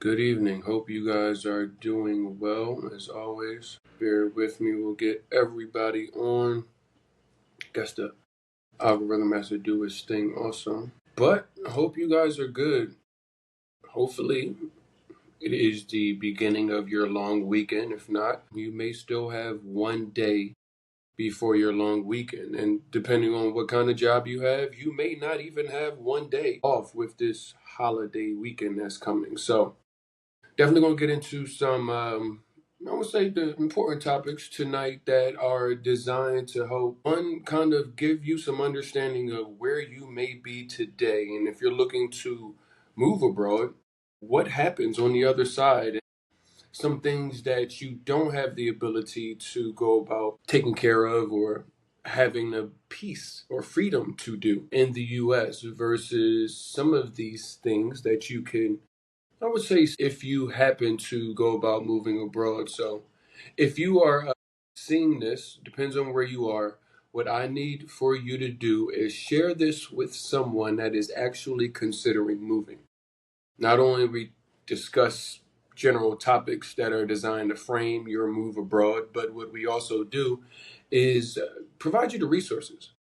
Good evening. Hope you guys are doing well as always. Bear with me. We'll get everybody on. Guess the algorithm has to do its thing also. But I hope you guys are good. Hopefully, it is the beginning of your long weekend. If not, you may still have one day before your long weekend. And depending on what kind of job you have, you may not even have one day off with this holiday weekend that's coming. So, definitely going to get into some, I would say, the important topics tonight that are designed to help, one, kind of give you some understanding of where you may be today. And if you're looking to move abroad, what happens on the other side? Some things that you don't have the ability to go about taking care of or having the peace or freedom to do in the US versus some of these things that you can, I would say, if you happen to go about moving abroad. So if you are seeing this, depends on where you are. What I need for you to do is share this with someone that is actually considering moving. Not only we discuss general topics that are designed to frame your move abroad, but what we also do is provide you the resources.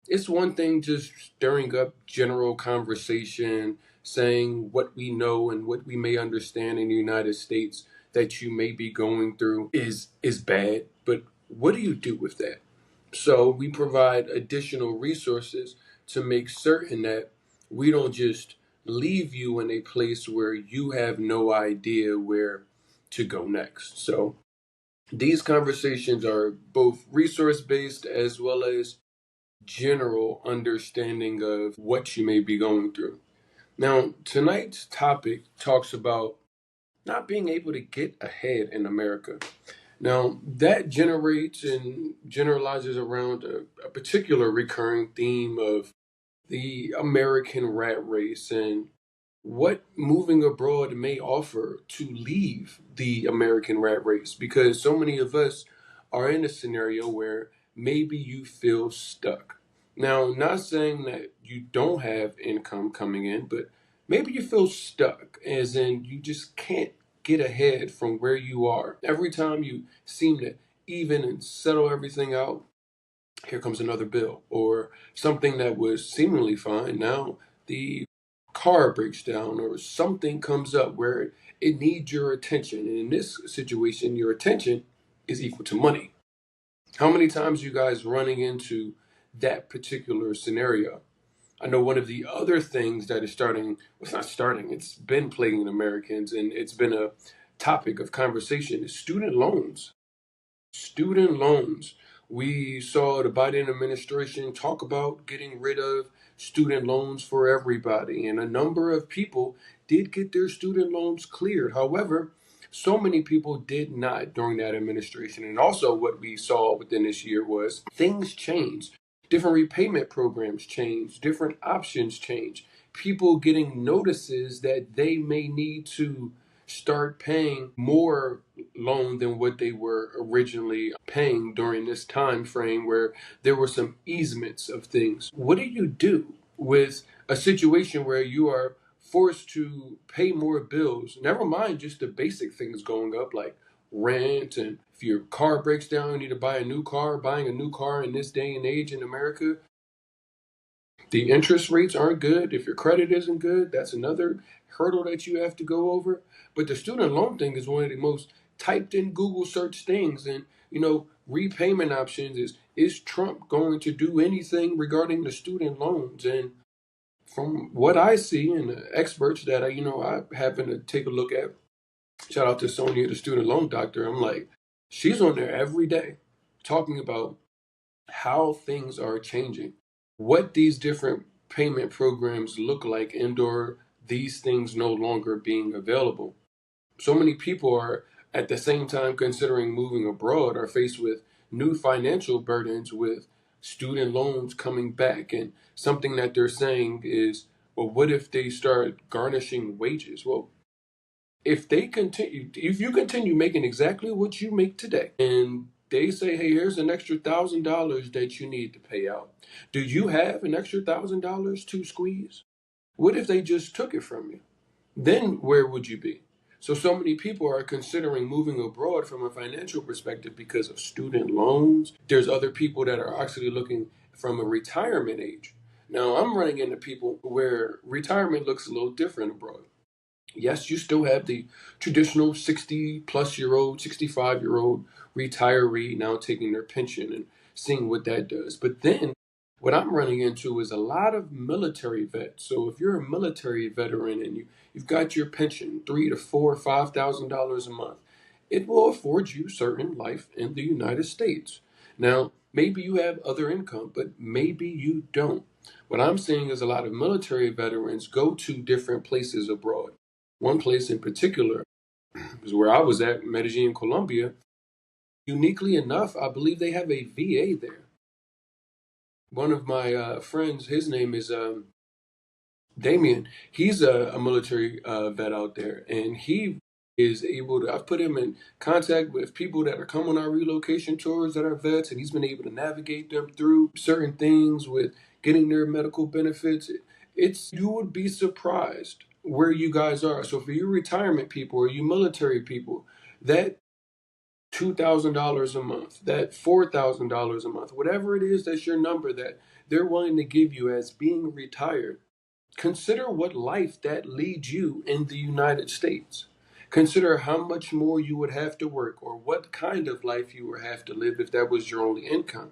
It's one thing just stirring up general conversation, saying what we know and what we may understand in the United States that you may be going through is bad, but what do you do with that? So we provide additional resources to make certain that we don't just leave you in a place where you have no idea where to go next. So these conversations are both resource based as well as general understanding of what you may be going through. Now, tonight's topic talks about not being able to get ahead in America. Now, that generates and generalizes around a particular recurring theme of the American rat race and what moving abroad may offer to leave the American rat race, because so many of us are in a scenario where maybe you feel stuck. Now, not saying that you don't have income coming in, but maybe you feel stuck, as in you just can't get ahead from where you are. Every time you seem to even and settle everything out, here comes another bill, or something that was seemingly fine. Now the car breaks down, or something comes up where it needs your attention. And in this situation, your attention is equal to money. How many times you guys running into that particular scenario? I know one of the other things that is starting, well, it's not starting, it's been plaguing Americans and it's been a topic of conversation, is student loans. Student loans. We saw the Biden administration talk about getting rid of student loans for everybody, and a number of people did get their student loans cleared. However, so many people did not during that administration. And also, what we saw within this year was things changed. Different repayment programs changed, different options changed. People getting notices that they may need to start paying more loan than what they were originally paying during this time frame where there were some easements of things. What do you do with a situation where you are forced to pay more bills? Never mind just the basic things going up like rent, and if your car breaks down, you need to buy a new car. Buying a new car in this day and age in America, the interest rates aren't good. If your credit isn't good, that's another hurdle that you have to go over. But the student loan thing is one of the most typed in Google search things. And, repayment options is Trump going to do anything regarding the student loans? And from what I see and the experts that I happen to take a look at, shout out to Sonia, the student loan doctor, I'm like, she's on there every day talking about how things are changing, what these different payment programs look like, and or these things no longer being available. So many people are at the same time considering moving abroad are faced with new financial burdens with student loans coming back, and something that they're saying is, well, what if they start garnishing wages? Well, if you continue making exactly what you make today, and they say, hey, here's an extra $1,000 that you need to pay out, do you have an extra $1,000 to squeeze? What if they just took it from you? Then where would you be? So many people are considering moving abroad from a financial perspective because of student loans. There's other people that are actually looking from a retirement age. Now, I'm running into people where retirement looks a little different abroad. Yes, you still have the traditional 60 plus year old, 65-year-old retiree now taking their pension and seeing what that does. But then what I'm running into is a lot of military vets. So if you're a military veteran and you've got your pension, $3,000 to $4,000, $5,000 a month, it will afford you certain life in the United States. Now, maybe you have other income, but maybe you don't. What I'm seeing is a lot of military veterans go to different places abroad. One place in particular is where I was at, Medellin, Colombia. Uniquely enough, I believe they have a VA there. One of my friends, his name is Damien. He's a military vet out there, and he is able to. I've put him in contact with people that are coming on our relocation tours that are vets, and he's been able to navigate them through certain things with getting their medical benefits. It's you would be surprised where you guys are. So for you retirement people or you military people, that $2,000 a month, that $4,000 a month, whatever it is, that's your number that they're willing to give you as being retired. Consider what life that leads you in the United States. Consider how much more you would have to work or what kind of life you would have to live if that was your only income.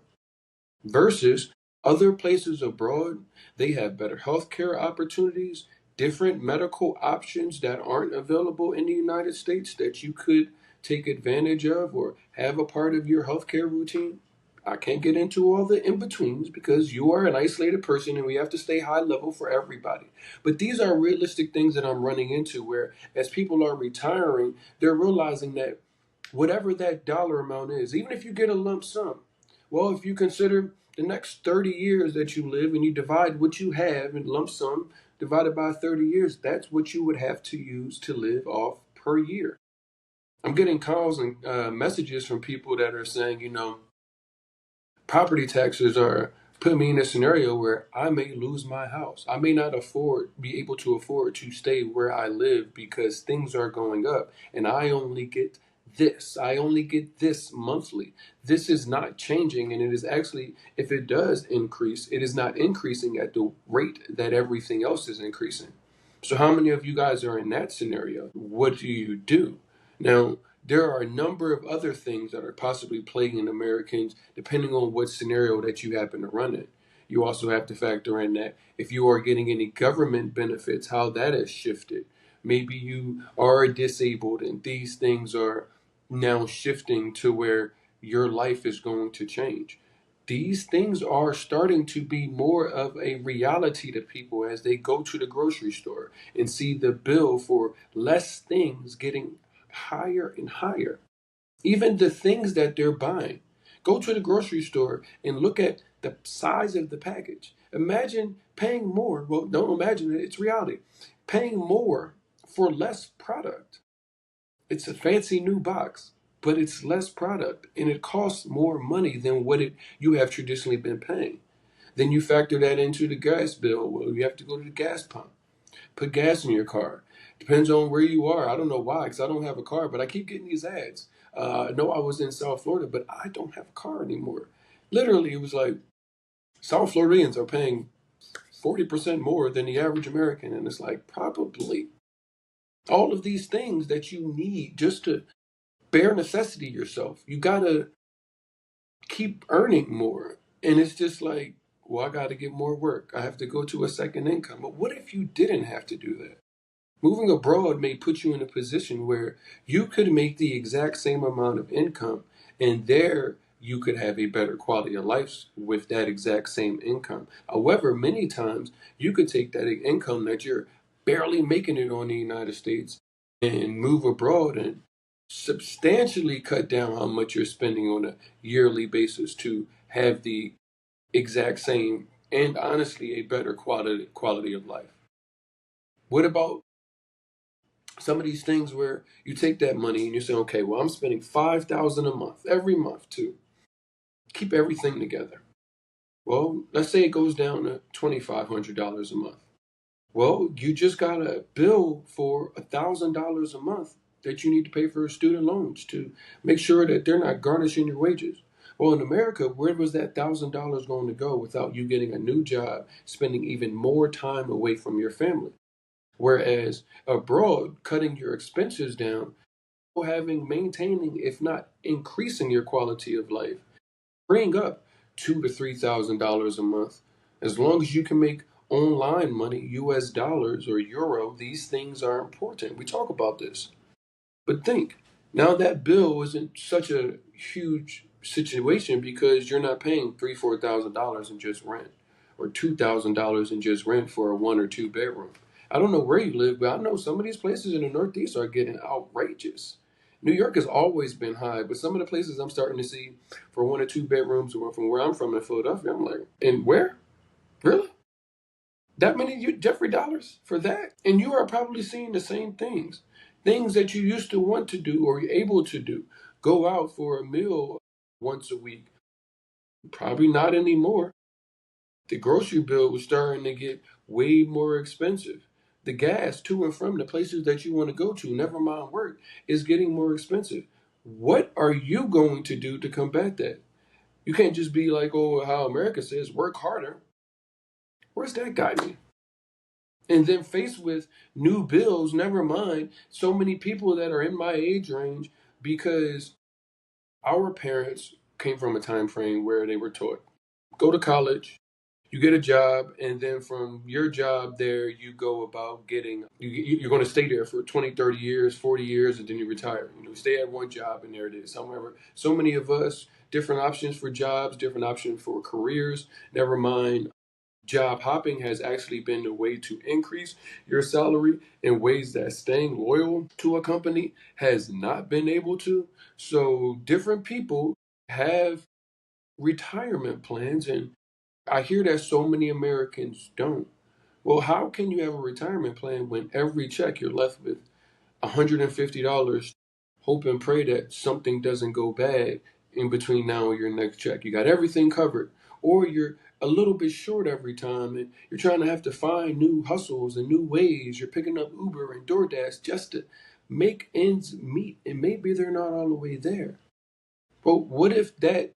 Versus other places abroad, they have better healthcare opportunities, different medical options that aren't available in the United States that you could take advantage of or have a part of your healthcare routine. I can't get into all the in betweens because you are an isolated person and we have to stay high level for everybody. But these are realistic things that I'm running into where, as people are retiring, they're realizing that whatever that dollar amount is, even if you get a lump sum, well, if you consider the next 30 years that you live and you divide what you have in lump sum divided by 30 years, that's what you would have to use to live off per year. I'm getting calls and messages from people that are saying, property taxes are putting me in a scenario where I may lose my house. I may not be able to afford to stay where I live because things are going up and I only get this. I only get this monthly. This is not changing. And it is actually, if it does increase, it is not increasing at the rate that everything else is increasing. So, how many of you guys are in that scenario? What do you do? Now, there are a number of other things that are possibly plaguing Americans depending on what scenario that you happen to run in. You also have to factor in that if you are getting any government benefits, how that has shifted. Maybe you are disabled and these things are now shifting to where your life is going to change. These things are starting to be more of a reality to people as they go to the grocery store and see the bill for less things getting higher and higher. Even the things that they're buying. Go to the grocery store and look at the size of the package. Imagine paying more. Well, don't imagine it, it's reality. Paying more for less product. It's a fancy new box, but it's less product and it costs more money than what you have traditionally been paying. Then you factor that into the gas bill. Well, you have to go to the gas pump, put gas in your car. Depends on where you are. I don't know why, because I don't have a car, but I keep getting these ads. I know I was in South Florida, but I don't have a car anymore. Literally, it was like South Floridians are paying 40% more than the average American. And it's like, probably all of these things that you need just to bare necessity yourself. You got to keep earning more. And it's just like, well, I got to get more work. I have to go to a second income. But what if you didn't have to do that? Moving abroad may put you in a position where you could make the exact same amount of income, and there you could have a better quality of life with that exact same income. However, many times you could take that income that you're barely making it on the United States and move abroad and substantially cut down how much you're spending on a yearly basis to have the exact same and honestly a better quality of life. What about some of these things where you take that money and you say, okay, well, I'm spending 5,000 a month every month to keep everything together. Well, let's say it goes down to $2,500 a month. Well, you just got a bill for $1,000 a month that you need to pay for student loans to make sure that they're not garnishing your wages. Well, in America, where was that $1,000 going to go without you getting a new job, spending even more time away from your family? Whereas abroad, cutting your expenses down, having maintaining, if not increasing your quality of life, bring up $2,000 to $3,000 a month. As long as you can make online money, US dollars or euro, these things are important. We talk about this. But think, now that bill isn't such a huge situation because you're not paying $3,000, $4,000 in just rent or $2,000 in just rent for a 1 or 2 bedroom. I don't know where you live, but I know some of these places in the Northeast are getting outrageous. New York has always been high, but some of the places I'm starting to see for 1 or 2 bedrooms, or from where I'm from in Philadelphia, I'm like, and where? Really? That many Jeffrey dollars for that? And you are probably seeing the same things. Things that you used to want to do or able to do. Go out for a meal once a week. Probably not anymore. The grocery bill was starting to get way more expensive. The gas to and from the places that you want to go to, never mind work, is getting more expensive. What are you going to do to combat that? You can't just be like, oh, how America says, work harder. Where's that got me? And then faced with new bills, never mind so many people that are in my age range, because our parents came from a time frame where they were taught go to college, you get a job, and then from your job there you go about getting you're going to stay there for 20, 30 years, 40 years, and then you retire. Stay at one job and there it is. However, so many of us, different options for jobs, different options for careers, never mind job hopping has actually been a way to increase your salary in ways that staying loyal to a company has not been able to. So different people have retirement plans, and I hear that so many Americans don't. Well, how can you have a retirement plan when every check you're left with $150, hope and pray that something doesn't go bad in between now and your next check? You got everything covered, or you're a little bit short every time, and you're trying to have to find new hustles and new ways. You're picking up Uber and DoorDash just to make ends meet, and maybe they're not all the way there. But what if that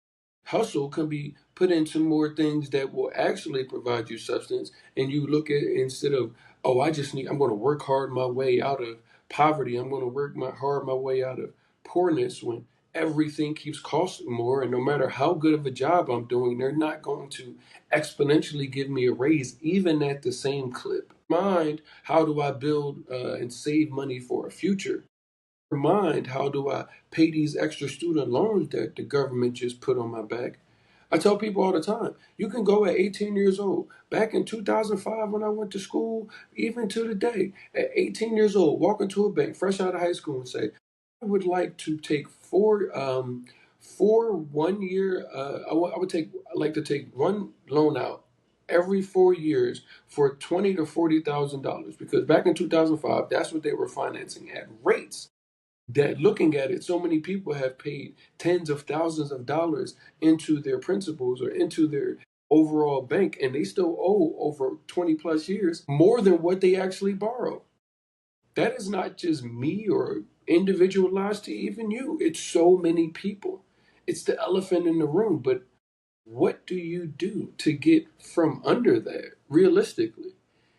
hustle can be put into more things that will actually provide you substance, and you look at it instead of, oh, I'm going to work hard my way out of poverty. I'm going to work hard my way out of poorness, when everything keeps costing more, and no matter how good of a job I'm doing, they're not going to exponentially give me a raise even at the same clip. Mind, how do I build and save money for a future? Mind, how do I pay these extra student loans that the government just put on my back? I tell people all the time, you can go at 18 years old. Back in 2005 when I went to school, even to the day, at 18 years old, walk into a bank fresh out of high school and say, I would like to take four 1 year, I would like to take one loan out every 4 years for 20 to $40,000, because back in 2005, that's what they were financing at rates that, looking at it, so many people have paid tens of thousands of dollars into their principals or into their overall bank, and they still owe over 20 plus years more than what they actually borrow. That is not just me or individualized to even you, it's so many people. It's the elephant in the room. But what do you do to get from under that realistically?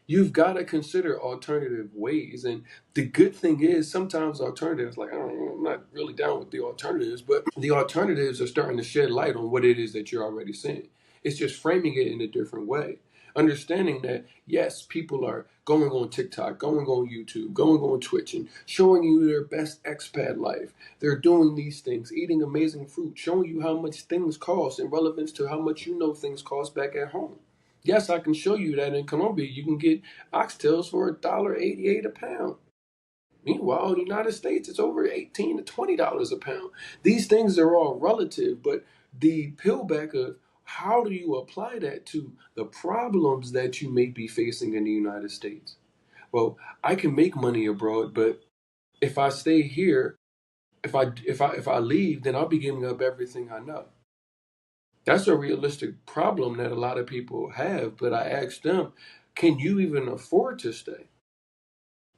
You've got to consider alternative ways. And the good thing is, sometimes alternatives, like, I don't know, I'm not really down with the alternatives, but the alternatives are starting to shed light on what it is that you're already seeing. It's just framing it in a different way. Understanding that, yes, people are going on TikTok, going on YouTube, going on Twitch, and showing you their best expat life. They're doing these things, eating amazing fruit, showing you how much things cost in relevance to how much things cost back at home. Yes, I can show you that in Colombia you can get oxtails for $1.88 a pound. Meanwhile, in the United States, it's over $18 to $20 a pound. These things are all relative, but the pillback of how do you apply that to the problems that you may be facing in the United States? Well, I can make money abroad, but if I stay here, if I leave, then I'll be giving up everything I know. That's a realistic problem that a lot of people have. But I asked them, Can you even afford to stay?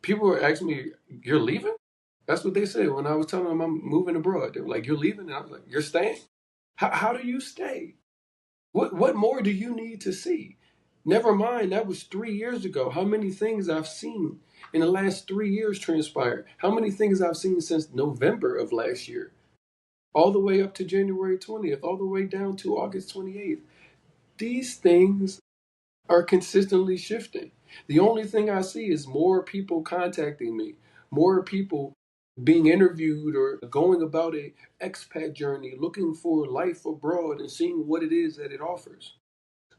People were asking me, "You're leaving?" That's what they said when I was telling them I'm moving abroad. They were like, "You're leaving?" And I was like, "You're staying? How do you stay? What more do you need to see?" Never mind, that was 3 years ago. How many things I've seen in the last 3 years transpired? How many things I've seen since November of last year, all the way up to January 20th, all the way down to August 28th. These things are consistently shifting. The only thing I see is more people contacting me, more people being interviewed or going about a expat journey, looking for life abroad and seeing what it is that it offers.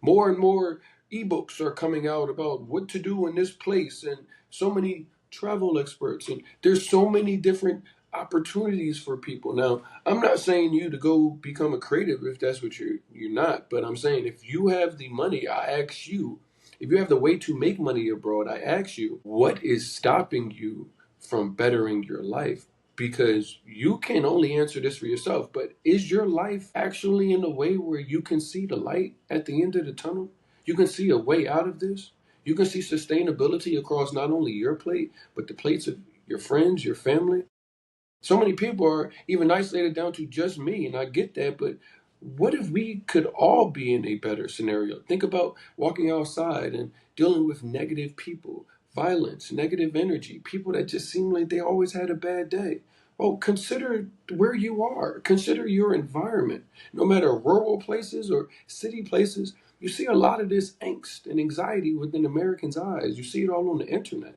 More and more ebooks are coming out about what to do in this place, and so many travel experts, and there's so many different opportunities for people. Now, I'm not saying you to go become a creative if that's what you're not, but I'm saying if you have the money, I ask you, if you have the way to make money abroad, I ask you, what is stopping you from bettering your life? Because you can only answer this for yourself, but is your life actually in a way where you can see the light at the end of the tunnel? You can see a way out of this? You can see sustainability across not only your plate, but the plates of your friends, your family? So many people are even isolated down to just me, and I get that, but what if we could all be in a better scenario? Think about walking outside and dealing with negative people, violence, negative energy, people that just seem like they always had a bad day. Well, consider where you are. Consider your environment. No matter rural places or city places, you see a lot of this angst and anxiety within Americans' eyes. You see it all on the internet.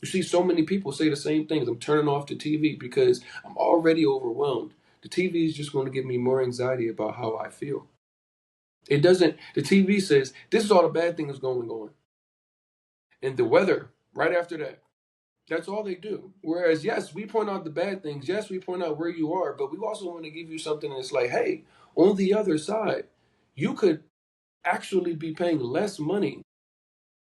You see so many people say the same things. I'm turning off the TV because I'm already overwhelmed. The TV is just going to give me more anxiety about how I feel. It doesn't, the TV says, this is all the bad things going on. And the weather, right after that. That's all they do. Whereas, yes, we point out the bad things. Yes, we point out where you are, but we also want to give you something that's like, hey, on the other side, you could actually be paying less money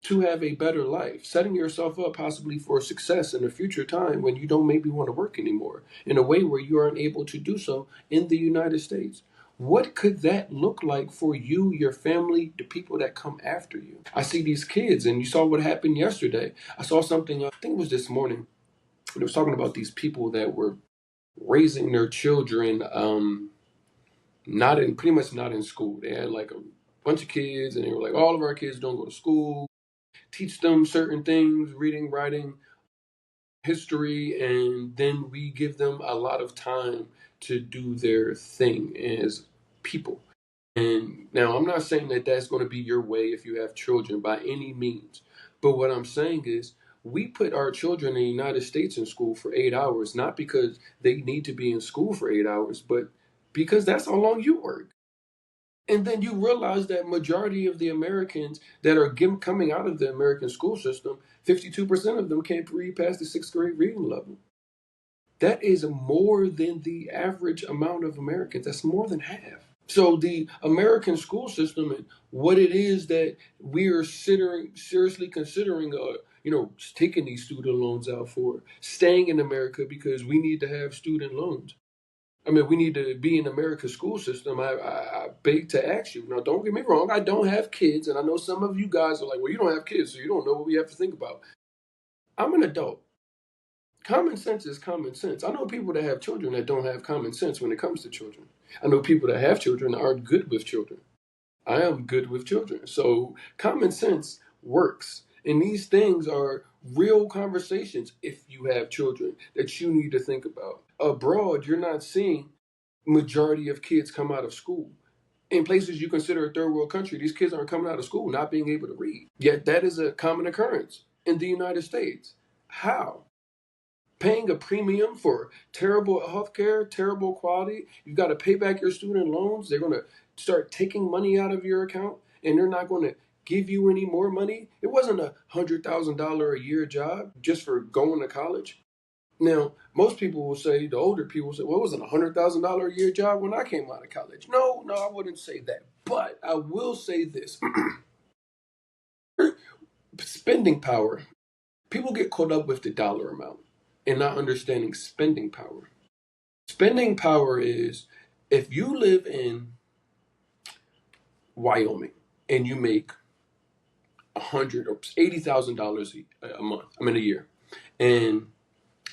to have a better life, setting yourself up possibly for success in a future time when you don't maybe want to work anymore in a way where you aren't able to do so in the United States. What could that look like for you, your family, the people that come after you? I see these kids, and you saw what happened yesterday. I saw something, I think it was this morning. It was talking about these people that were raising their children, not in pretty much not in school. They had like a bunch of kids, and they were like, all of our kids don't go to school. Teach them certain things, reading, writing, history, and then we give them a lot of time to do their thing as people. And now I'm not saying that that's going to be your way if you have children by any means. But what I'm saying is we put our children in the United States in school for 8 hours, not because they need to be in school for 8 hours, but because that's how long you work. And then you realize that majority of the Americans that are coming out of the American school system, 52% of them can't read past the sixth grade reading level. That is more than the average amount of Americans. That's more than half. So the American school system and what it is that we are seriously considering, taking these student loans out for, staying in America because we need to have student loans. I mean, we need to be in America's school system. I beg to ask you. Now, don't get me wrong. I don't have kids, and I know some of you guys are like, well, you don't have kids, so you don't know what we have to think about. I'm an adult. Common sense is common sense. I know people that have children that don't have common sense when it comes to children. I know people that have children that aren't good with children. I am good with children. So common sense works. And these things are real conversations if you have children that you need to think about. Abroad, you're not seeing majority of kids come out of school. In places you consider a third world country, these kids aren't coming out of school not being able to read. Yet that is a common occurrence in the United States. How? Paying a premium for terrible healthcare, terrible quality. You've got to pay back your student loans. They're going to start taking money out of your account, and they're not going to give you any more money. It wasn't $100,000 a year job just for going to college. Now, most people will say, the older people will say, well, it wasn't $100,000 a year job when I came out of college. No, I wouldn't say that. But I will say this. Spending power. People get caught up with the dollar amount and not understanding spending power. Spending power is if you live in Wyoming and you make $80,000 a month. I mean, a year. And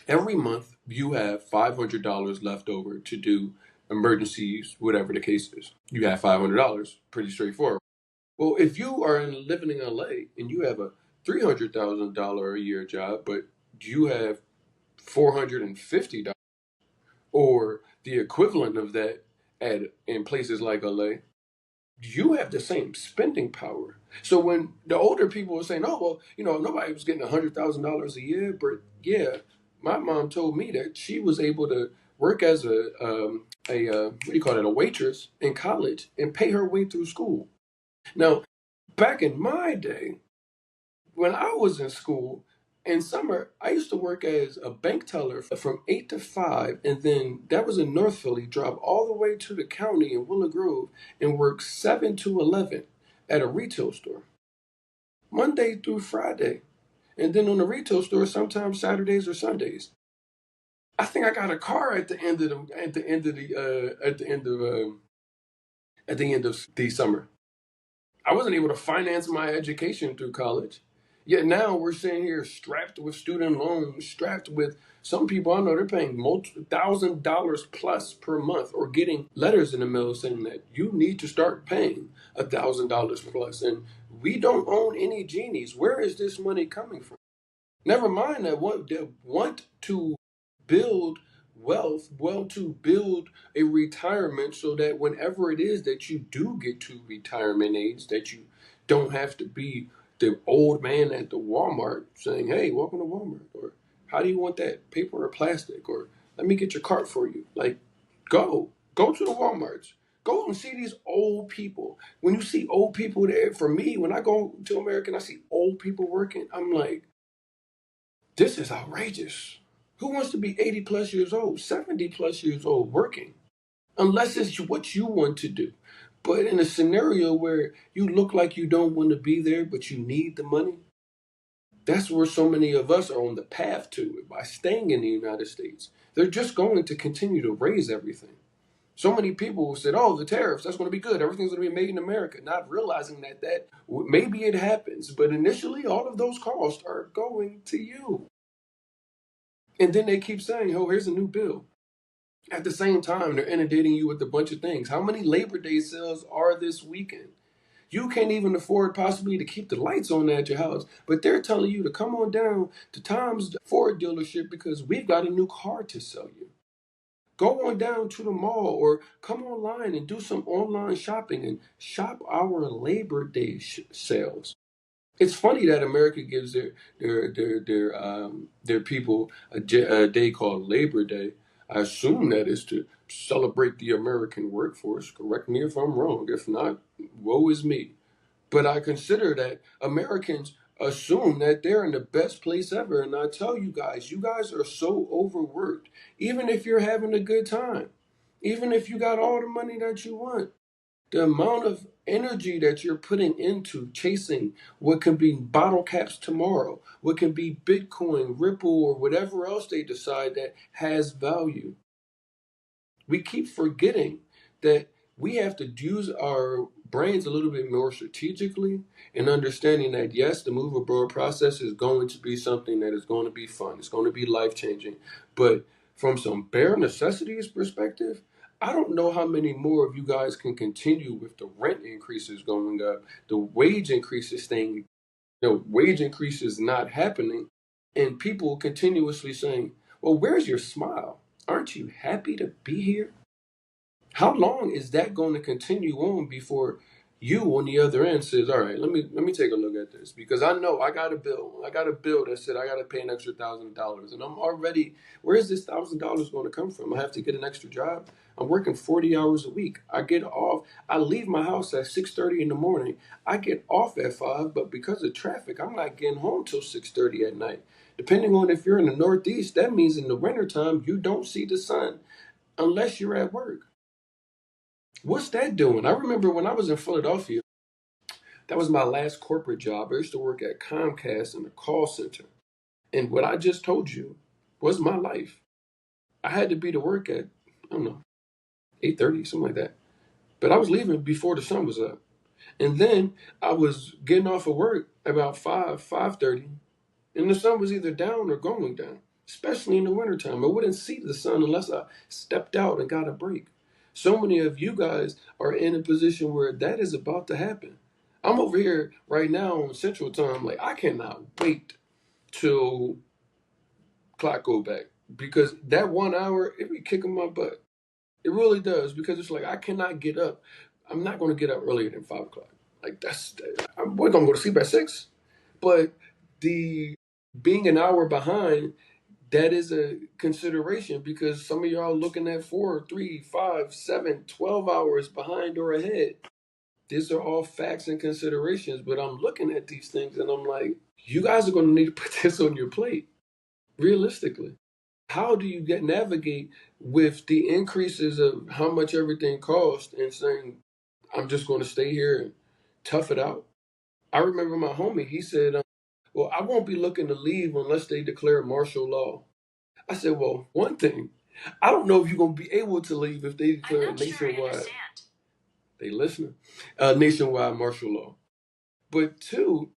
every month you have $500 left over to do emergencies, whatever the case is. You have $500, pretty straightforward. Well, if you are living in LA and you have a $300,000 a year job, but you have $450 or the equivalent of that at in places like LA, you have the same spending power. So when the older people were saying, "Oh, well, nobody was getting $100,000 a year," but yeah, my mom told me that she was able to work as a what do you call it, a waitress in college and pay her way through school. Now, back in my day, when I was in school, in summer, I used to work as a bank teller from 8 to 5, and then that was in North Philly, drive all the way to the county in Willow Grove and work 7 to 11 at a retail store, Monday through Friday. And then on the retail store, sometimes Saturdays or Sundays. I think I got a car at the end of the summer. I wasn't able to finance my education through college. Yet now we're sitting here strapped with student loans, strapped with some people I know they're paying $1,000 plus per month or getting letters in the mail saying that you need to start paying $1,000 plus. And we don't own any genies. Where is this money coming from? Never mind that want to build wealth, want to build a retirement so that whenever it is that you do get to retirement age, that you don't have to be the old man at the Walmart saying, "Hey, welcome to Walmart," or "How do you want that, paper or plastic?" or "Let me get your cart for you." Like, go to the Walmarts. Go and see these old people. When you see old people there, for me, when I go to America and I see old people working, I'm like, this is outrageous. Who wants to be 80 plus years old, 70 plus years old working? Unless it's what you want to do. But in a scenario where you look like you don't want to be there, but you need the money, that's where so many of us are on the path to it by staying in the United States. They're just going to continue to raise everything. So many people said, "Oh, the tariffs, that's going to be good. Everything's going to be made in America," not realizing that maybe it happens, but initially all of those costs are going to you. And then they keep saying, "Oh, here's a new bill." At the same time, they're inundating you with a bunch of things. How many Labor Day sales are this weekend? You can't even afford possibly to keep the lights on at your house, but they're telling you to come on down to Tom's Ford dealership because we've got a new car to sell you. Go on down to the mall or come online and do some online shopping and shop our Labor Day sales. It's funny that America gives their people a day called Labor Day. I assume that is to celebrate the American workforce. Correct me if I'm wrong. If not, woe is me. But I consider that Americans assume that they're in the best place ever. And I tell you guys are so overworked. Even if you're having a good time, even if you got all the money that you want, the amount of energy that you're putting into chasing what can be bottle caps tomorrow, what can be Bitcoin, Ripple, or whatever else they decide that has value. We keep forgetting that we have to use our brains a little bit more strategically and understanding that yes, the move abroad process is going to be something that is going to be fun. It's going to be life changing. But from some bare necessities perspective, I don't know how many more of you guys can continue with the rent increases going up, the wage increases staying, wage increases not happening, and people continuously saying, "Well, where's your smile? Aren't you happy to be here?" How long is that going to continue on before you on the other end says, "All right, let me take a look at this," because I know I got a bill. I got a bill that said I got to pay an extra $1,000, and I'm already. Where is this $1,000 going to come from? I have to get an extra job. I'm working 40 hours a week. I get off. I leave my house at 6:30 in the morning. I get off at 5, but because of traffic, I'm not getting home till 6:30 at night. Depending on if you're in the Northeast, that means in the wintertime you don't see the sun unless you're at work. What's that doing? I remember when I was in Philadelphia, that was my last corporate job. I used to work at Comcast in the call center. And what I just told you was my life. I had to be to work at, I don't know, 8:30, something like that. But I was leaving before the sun was up. And then I was getting off of work about 5:30, and the sun was either down or going down, especially in the wintertime. I wouldn't see the sun unless I stepped out and got a break. So many of you guys are in a position where that is about to happen. I'm over here right now on Central Time, like I cannot wait till clock go back because that 1 hour it be kicking my butt. It really does because it's like I cannot get up. I'm not going to get up earlier than 5 o'clock. Like we're going to go to sleep at 6. But the being an hour behind, that is a consideration because some of y'all looking at 4, 3, 5, 7, 12 hours behind or ahead. These are all facts and considerations, but I'm looking at these things and I'm like, you guys are going to need to put this on your plate realistically. How do you get navigate with the increases of how much everything costs and saying, I'm just going to stay here and tough it out? I remember my homie, he said, well, I won't be looking to leave unless they declare martial law. I said, well, one thing, I don't know if you're going to be able to leave if they declare nationwide. They listening, nationwide martial law. But two,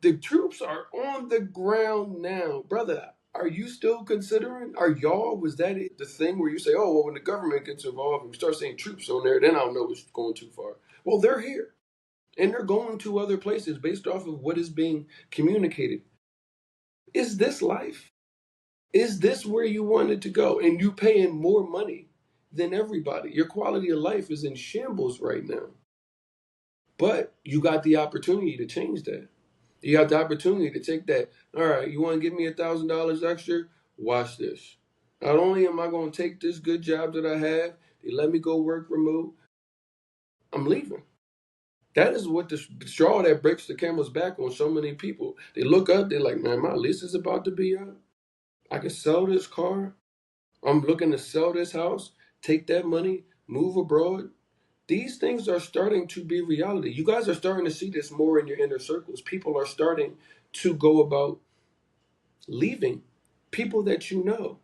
the troops are on the ground now, brother. Are you still considering? Are y'all? Was that the thing where you say, "Oh, well, when the government gets involved and we start seeing troops on there, then I'll know it's going too far." Well, they're here, and they're going to other places based off of what is being communicated. Is this life? Is this where you wanted to go? And you paying more money than everybody. Your quality of life is in shambles right now. But you got the opportunity to change that. You got the opportunity to take that. All right, you want to give me $1,000 extra? Watch this. Not only am I going to take this good job that I have, they let me go work remote, I'm leaving. That is what the straw that breaks the camel's back on so many people. They look up, they're like, man, my lease is about to be up. I can sell this car. I'm looking to sell this house, take that money, move abroad. These things are starting to be reality. You guys are starting to see this more in your inner circles. People are starting to go about leaving people that you know.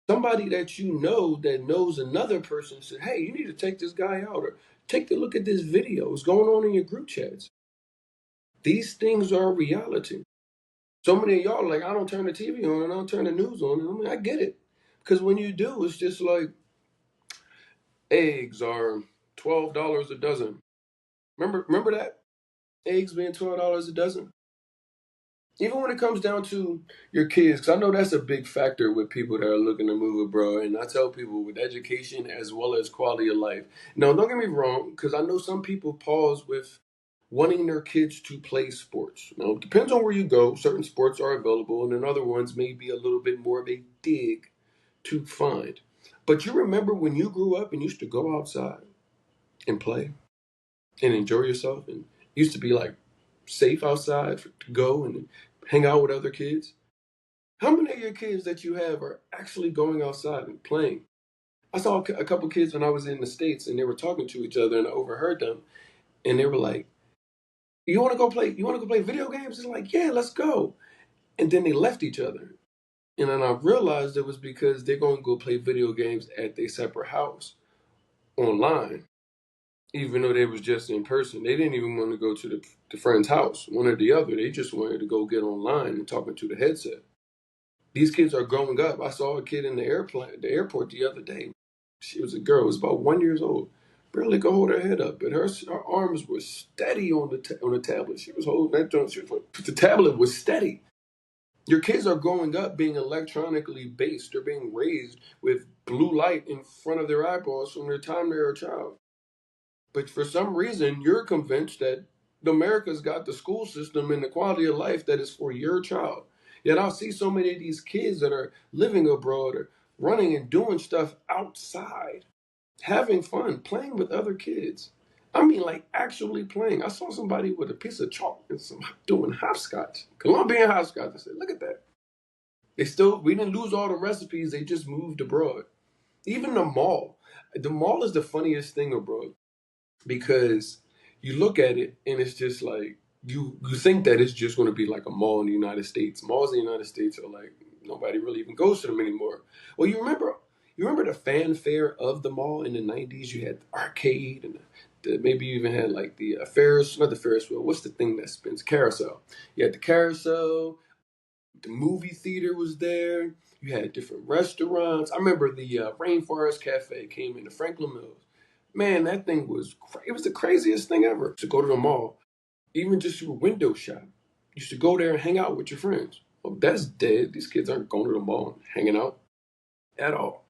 Somebody that you know that knows another person said, hey, you need to take this guy out or take a look at this video. It's going on in your group chats. These things are reality. So many of y'all are like, I don't turn the TV on and I don't turn the news on. And I mean, I get it. Because when you do, it's just like eggs are $12 a dozen. Remember that? Eggs being $12 a dozen? Even when it comes down to your kids, because I know that's a big factor with people that are looking to move abroad. And I tell people with education as well as quality of life. Now, don't get me wrong, because I know some people pause with wanting their kids to play sports. Now, it depends on where you go. Certain sports are available, and then other ones may be a little bit more of a dig to find. But you remember when you grew up and used to go outside and play and enjoy yourself and used to be like safe outside to go and hang out with other kids? How many of your kids that you have are actually going outside and playing? I saw a couple kids when I was in the States and they were talking to each other and I overheard them and they were like, you want to go play? You want to go play video games? It's like, yeah, let's go. And then they left each other. And then I realized it was because they're going to go play video games at their separate house online, even though they was just in person. They didn't even want to go to the friend's house, one or the other. They just wanted to go get online and talking to the headset. These kids are growing up. I saw a kid in the airport the other day. She was a girl, was about 1 year old. Barely could hold her head up, but her arms were steady on the tablet. She was holding that joint. The tablet was steady. Your kids are growing up being electronically based. They're being raised with blue light in front of their eyeballs from the time they're a child. But for some reason, you're convinced that America's got the school system and the quality of life that is for your child. Yet I see so many of these kids that are living abroad or running and doing stuff outside, having fun, playing with other kids. I mean, like actually playing. I saw somebody with a piece of chalk and some doing hopscotch, Colombian hopscotch. I said, look at that. We didn't lose all the recipes. They just moved abroad. Even the mall. The mall is the funniest thing abroad because you look at it and it's just like you think that it's just going to be like a mall in the United States. Malls in the United States are like nobody really even goes to them anymore. Well, you remember the fanfare of the mall in the 90s? You had the arcade and Maybe you even had like the Ferris, not the Ferris wheel. What's the thing that spins? Carousel. You had the carousel. The movie theater was there. You had different restaurants. I remember the Rainforest Cafe came into Franklin Mills. Man, that thing was it was the craziest thing ever. To go to the mall, even just to a window shop. You should go there and hang out with your friends. Well, that's dead. These kids aren't going to the mall and hanging out at all.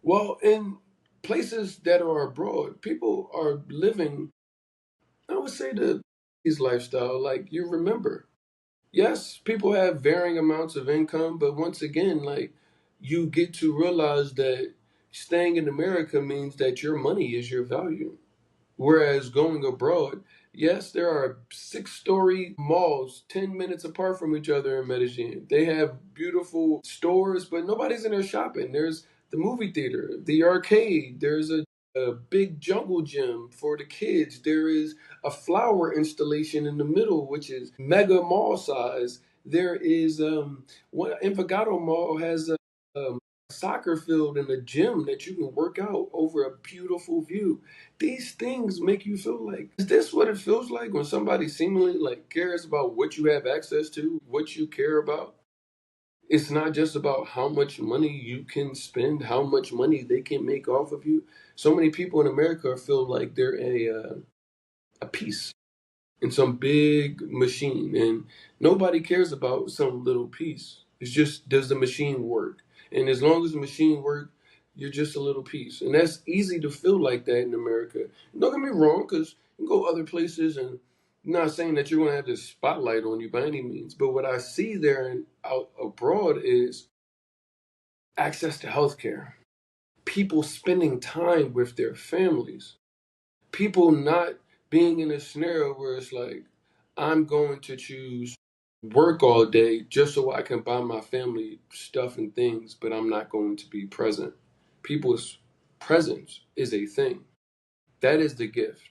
Well, in places that are abroad, people are living, I would say, the his lifestyle like you remember. Yes, people have varying amounts of income, but once again, like you get to realize that staying in America means that your money is your value. Whereas going abroad, yes, there are 6-story malls 10 minutes apart from each other in Medellin. They have beautiful stores, but nobody's in there shopping. There's the movie theater, the arcade, there's a big jungle gym for the kids. There is a flower installation in the middle, which is mega mall size. There is what Envigado Mall has a soccer field and a gym that you can work out over a beautiful view. These things make you feel like, is this what it feels like when somebody seemingly like cares about what you have access to, what you care about? It's not just about how much money you can spend, how much money they can make off of you. So many people in America feel like they're a piece in some big machine, and nobody cares about some little piece. It's just, does the machine work? And as long as the machine works, you're just a little piece, and that's easy to feel like that in America. Don't get me wrong, because you can go other places, and I'm not saying that you're going to have this spotlight on you by any means, but what I see there and out abroad is access to healthcare, people spending time with their families, people not being in a scenario where it's like, I'm going to choose work all day just so I can buy my family stuff and things, but I'm not going to be present. People's presence is a thing. That is the gift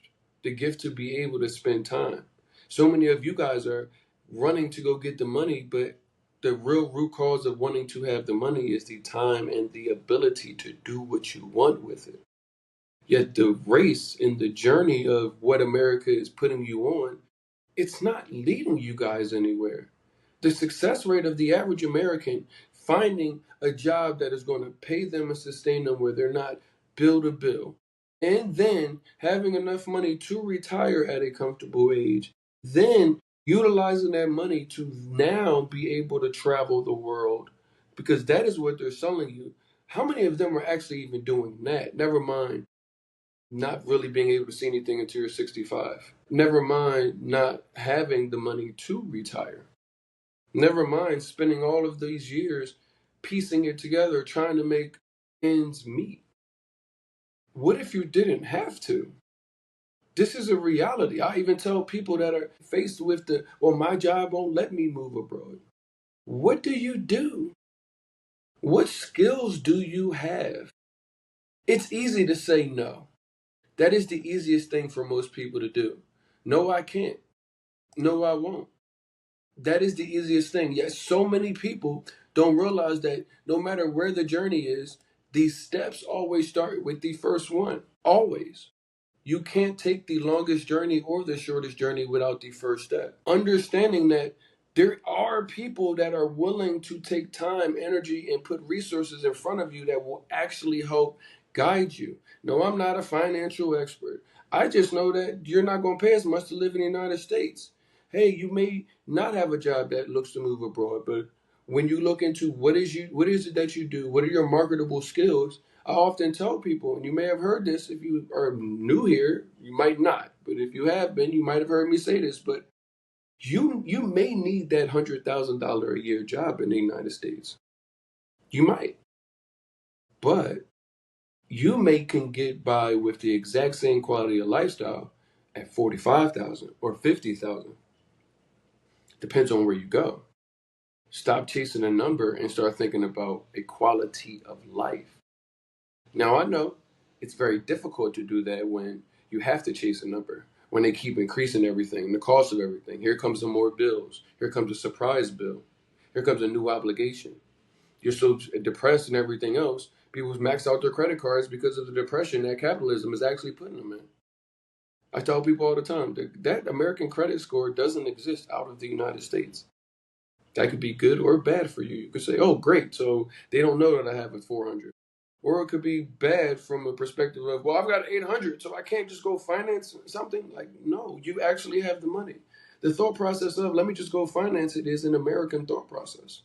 to be able to spend time. So many of you guys are running to go get the money, but the real root cause of wanting to have the money is the time and the ability to do what you want with it. Yet the race and the journey of what America is putting you on, it's not leading you guys anywhere. The success rate of the average American finding a job that is going to pay them and sustain them where they're not bill to bill, and then having enough money to retire at a comfortable age, then utilizing that money to now be able to travel the world because that is what they're selling you. How many of them are actually even doing that? Never mind not really being able to see anything until you're 65. Never mind not having the money to retire. Never mind spending all of these years piecing it together, trying to make ends meet. What if you didn't have to? This is a reality. I even tell people that are faced with well, my job won't let me move abroad. What do you do? What skills do you have? It's easy to say no. That is the easiest thing for most people to do. No, I can't. No, I won't. That is the easiest thing. Yet so many people don't realize that no matter where the journey is, these steps always start with the first one. Always. You can't take the longest journey or the shortest journey without the first step. Understanding that there are people that are willing to take time, energy, and put resources in front of you that will actually help guide you. No, I'm not a financial expert. I just know that you're not going to pay as much to live in the United States. Hey, you may not have a job that looks to move abroad, but when you look into what is it that you do, what are your marketable skills, I often tell people, and you may have heard this if you are new here, you might not, but if you have been, you might have heard me say this, but you may need that $100,000 a year job in the United States. You might, but you may can get by with the exact same quality of lifestyle at 45,000 or 50,000. Depends on where you go. Stop chasing a number and start thinking about a quality of life. Now, I know it's very difficult to do that when you have to chase a number, when they keep increasing everything, the cost of everything. Here comes some more bills. Here comes a surprise bill. Here comes a new obligation. You're so depressed and everything else. People max out their credit cards because of the depression that capitalism is actually putting them in. I tell people all the time that American credit score doesn't exist out of the United States. That could be good or bad for you. You could say, oh, great. So they don't know that I have a 400. Or it could be bad from a perspective of, well, I've got 800, so I can't just go finance something. Like, no, you actually have the money. The thought process of, let me just go finance it is an American thought process.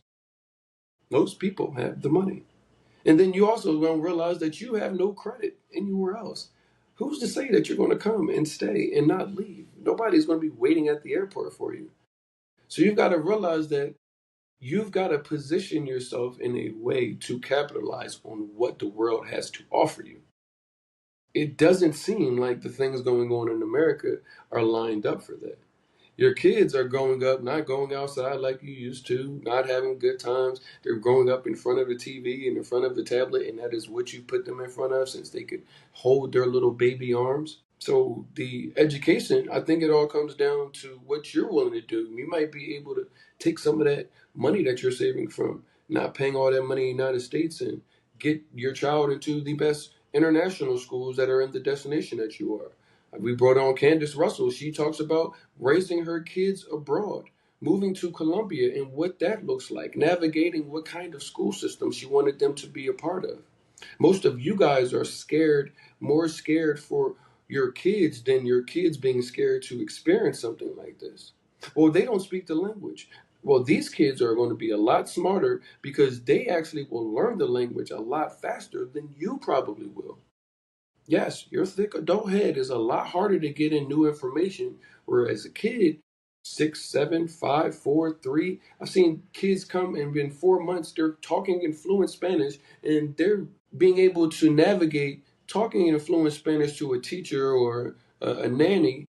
Most people have the money. And then you also don't realize that you have no credit anywhere else. Who's to say that you're going to come and stay and not leave? Nobody's going to be waiting at the airport for you. So you've got to realize that you've got to position yourself in a way to capitalize on what the world has to offer you. It doesn't seem like the things going on in America are lined up for that. Your kids are growing up not going outside like you used to, not having good times. They're growing up in front of the TV and in front of the tablet, and that is what you put them in front of since they could hold their little baby arms. So the education, I think it all comes down to what you're willing to do. You might be able to take some of that money that you're saving from not paying all that money in the United States and get your child into the best international schools that are in the destination that you are. We brought on Candace Russell. She talks about raising her kids abroad, moving to Colombia and what that looks like, navigating what kind of school system she wanted them to be a part of. Most of you guys are scared, more scared for your kids than your kids being scared to experience something like this. Well, they don't speak the language. Well, these kids are going to be a lot smarter because they actually will learn the language a lot faster than you probably will. Yes, your thick adult head is a lot harder to get in new information. Whereas a kid, 6, 7, 5, 4, 3, I've seen kids come and in 4 months they're talking in fluent Spanish and they're being able to navigate talking in fluent Spanish to a teacher or a nanny,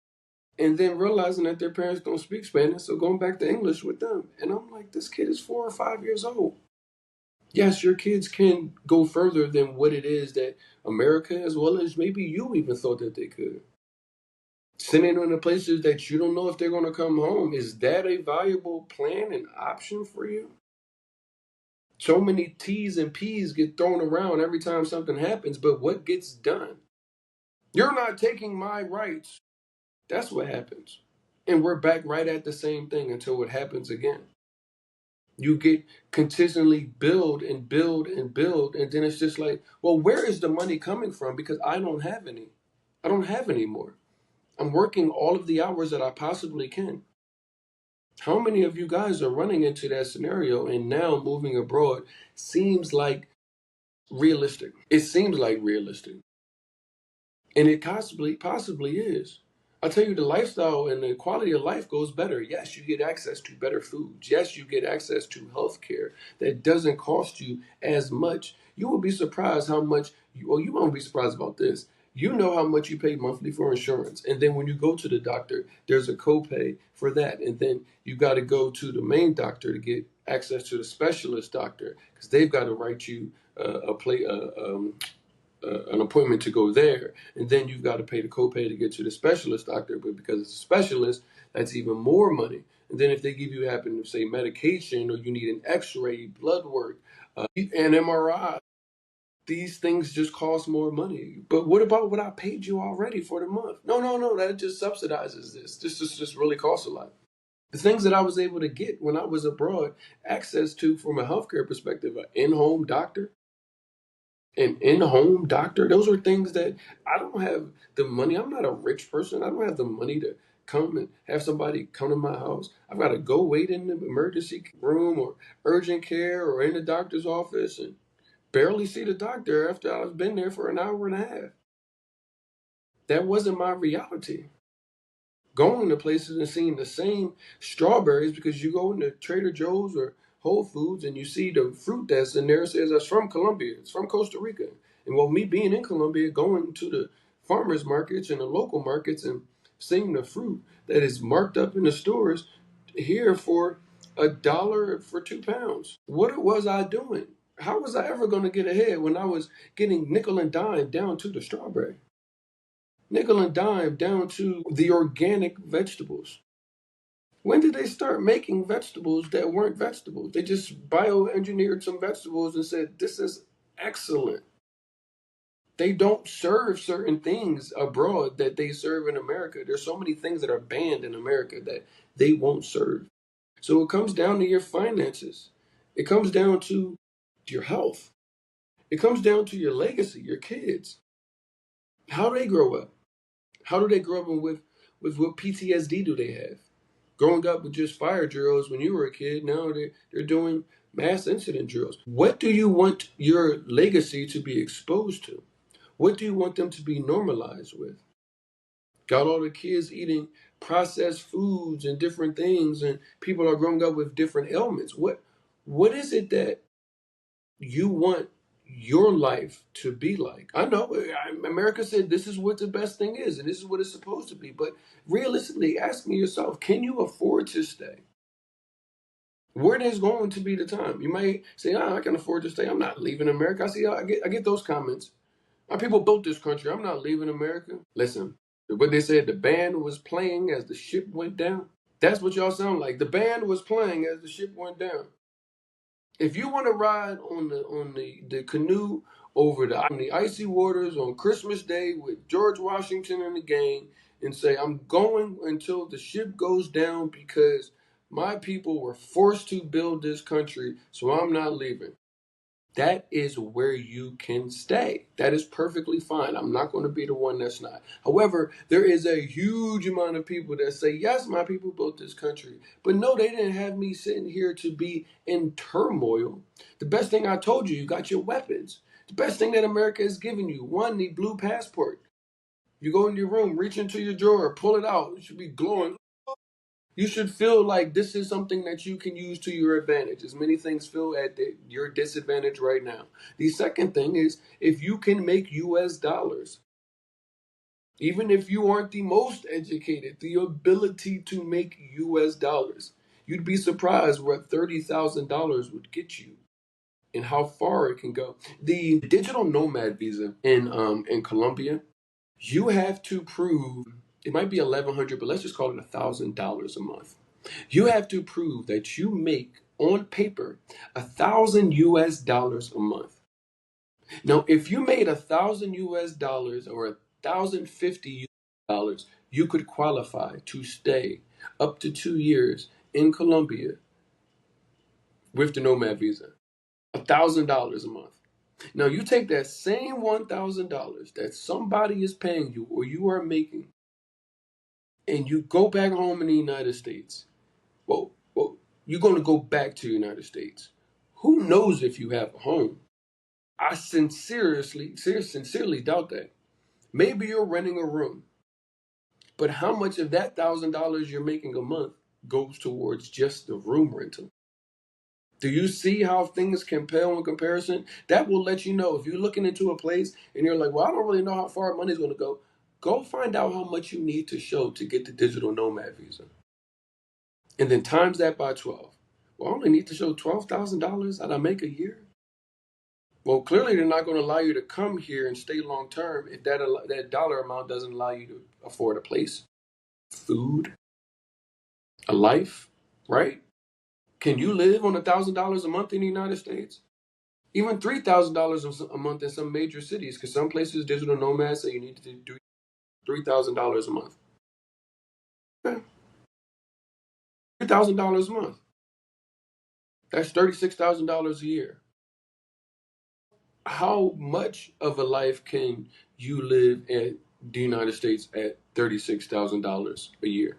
and then realizing that their parents don't speak Spanish, so going back to English with them. And I'm like, this kid is 4 or 5 years old. Yes, your kids can go further than what it is that America, as well as maybe you even thought that they could. Sending them to places that you don't know if they're going to come home, is that a viable plan and option for you? So many T's and P's get thrown around every time something happens, but what gets done? You're not taking my rights. That's what happens. And we're back right at the same thing until it happens again. You get consistently build and build and build, and then it's just like, well, where is the money coming from? Because I don't have any. I don't have any more. I'm working all of the hours that I possibly can. How many of you guys are running into that scenario and now moving abroad seems like realistic? It seems like realistic. And it possibly is. I tell you, the lifestyle and the quality of life goes better. Yes, you get access to better foods. Yes, you get access to health care that doesn't cost you as much. You will be surprised how much, you won't be surprised about this. You know how much you pay monthly for insurance. And then when you go to the doctor, there's a copay for that. And then you got to go to the main doctor to get access to the specialist doctor because they've got to write you an appointment to go there, and then you've got to pay the copay to get to the specialist doctor. But because it's a specialist, that's even more money. And then if they give you happen to say medication or you need an X-ray, blood work, an MRI, these things just cost more money. But what about what I paid you already for the month? No, no, no. That just subsidizes this. This just really costs a lot. The things that I was able to get when I was abroad, access to from a healthcare perspective, an in-home doctor, an in-home doctor, those are things that I don't have the money. I'm not a rich person. I don't have the money to come and have somebody come to my house. I've got to go wait in the emergency room or urgent care or in the doctor's office and barely see the doctor after I've been there for an hour and a half. That wasn't my reality. Going to places and seeing the same strawberries, because you go into Trader Joe's or Whole Foods and you see the fruit that's in there, it says that's from Colombia, it's from Costa Rica. And well, me being in Colombia, going to the farmers markets and the local markets and seeing the fruit that is marked up in the stores here for $1 for 2 pounds. What was I doing? How was I ever going to get ahead when I was getting nickel and dime down to the strawberry? Nickel and dime down to the organic vegetables. When did they start making vegetables that weren't vegetables? They just bioengineered some vegetables and said, this is excellent. They don't serve certain things abroad that they serve in America. There's so many things that are banned in America that they won't serve. So it comes down to your finances. It comes down to your health. It comes down to your legacy, your kids. How do they grow up? How do they grow up and with what PTSD do they have? Growing up with just fire drills when you were a kid, now they're doing mass incident drills. What do you want your legacy to be exposed to? What do you want them to be normalized with? Got all the kids eating processed foods and different things, and people are growing up with different ailments. What is it that you want your life to be like? I know America said this is what the best thing is, and this is what it's supposed to be. But realistically, asking yourself, can you afford to stay? When is going to be the time? You might say, "Oh, I can afford to stay. I'm not leaving America." I get those comments. My people built this country. I'm not leaving America. Listen, what they said, the band was playing as the ship went down. That's what y'all sound like. The band was playing as the ship went down. If you want to ride on the canoe over the icy waters on Christmas Day with George Washington in the gang and say, I'm going until the ship goes down because my people were forced to build this country, so I'm not leaving. That is where you can stay. That is perfectly fine. I'm not going to be the one that's not. However, there is a huge amount of people that say, yes, my people built this country. But no, they didn't have me sitting here to be in turmoil. The best thing I told you, you got your weapons. The best thing that America has given you, one, the blue passport. You go in your room, reach into your drawer, pull it out. It should be glowing. You should feel like this is something that you can use to your advantage. As many things feel at your disadvantage right now. The second thing is if you can make US dollars, even if you aren't the most educated, the ability to make US dollars, you'd be surprised what $30,000 would get you and how far it can go. The digital nomad visa in Colombia, you have to prove it might be 1,100, but let's just call it $1,000 a month. You have to prove that you make on paper $1,000 a month. Now, if you made $1,000 or 1,050 dollars, you could qualify to stay up to 2 years in Colombia with the nomad visa. $1,000 a month. Now you take that same $1,000 that somebody is paying you or you are making, and you go back home in the United States. Well, you're going to go back to the United States. Who knows if you have a home? I sincerely doubt that. Maybe you're renting a room, but how much of that $1,000 you're making a month goes towards just the room rental? Do you see how things can pale in comparison? That will let you know if you're looking into a place and you're like, well, I don't really know how far money's going to go. Go find out how much you need to show to get the digital nomad visa. And then times that by 12. Well, I only need to show $12,000 that I make a year. Well, clearly they're not going to allow you to come here and stay long term if that dollar amount doesn't allow you to afford a place, food, a life, right? Can you live on $1,000 a month in the United States? Even $3,000 a month in some major cities, because some places digital nomads say you need to do $3,000 a month. Okay. $3,000 a month. That's $36,000 a year. How much of a life can you live in the United States at $36,000 a year?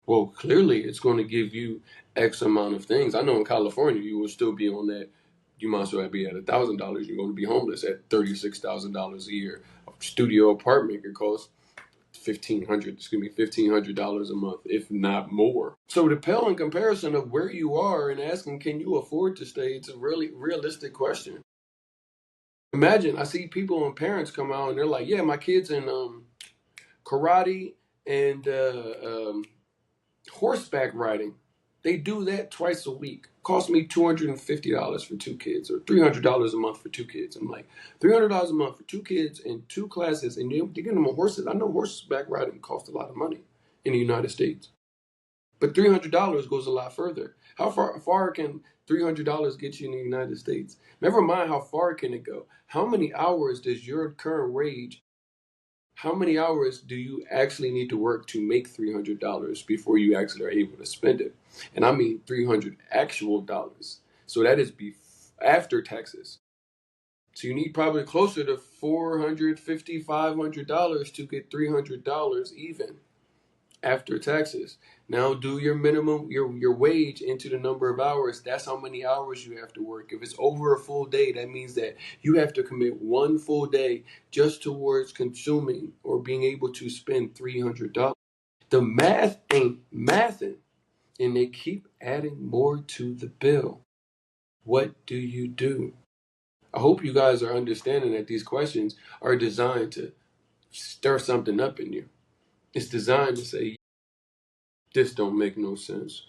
Well, clearly it's going to give you X amount of things. I know in California you will still be on that. You might as well be at $1,000. You're going to be homeless at $36,000 a year. A studio apartment could cost $1,500 a month, if not more. So the pale in comparison of where you are and asking, can you afford to stay? It's a really realistic question. Imagine I see people and parents come out and they're like, yeah, my kids in karate and horseback riding. They do that twice a week. Cost me $250 for two kids, or $300 a month for two kids. I'm like, $300 a month for two kids and two classes, and you're getting them on horses. I know horseback riding costs a lot of money in the United States. But $300 goes a lot further. How far can $300 get you in the United States? Never mind how far can it go. How many hours does your current wage, how many hours do you actually need to work to make $300 before you actually are able to spend it? And I mean 300 actual dollars. So that is after taxes. So you need probably closer to $450, $500 to get $300 even after taxes. Now do your minimum, your wage into the number of hours. That's how many hours you have to work. If it's over a full day, that means that you have to commit one full day just towards consuming or being able to spend $300. The math ain't mathing, and they keep adding more to the bill. What do you do? I hope you guys are understanding that these questions are designed to stir something up in you. It's designed to say, this don't make no sense.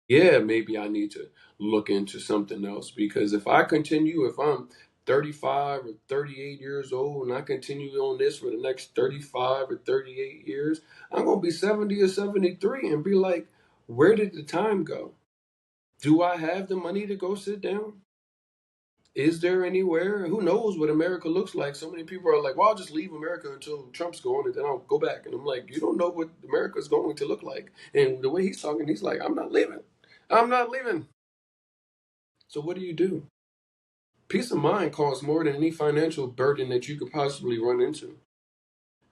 Yeah, maybe I need to look into something else, because if I'm 35 or 38 years old and I continue on this for the next 35 or 38 years, I'm going to be 70 or 73 and be like, where did the time go? Do I have the money to go sit down? Is there anywhere? Who knows what America looks like? So many people are like, well, I'll just leave America until Trump's gone and then I'll go back. And I'm like, you don't know what America's going to look like. And the way he's talking, he's like, I'm not leaving. I'm not leaving. So what do you do? Peace of mind costs more than any financial burden that you could possibly run into.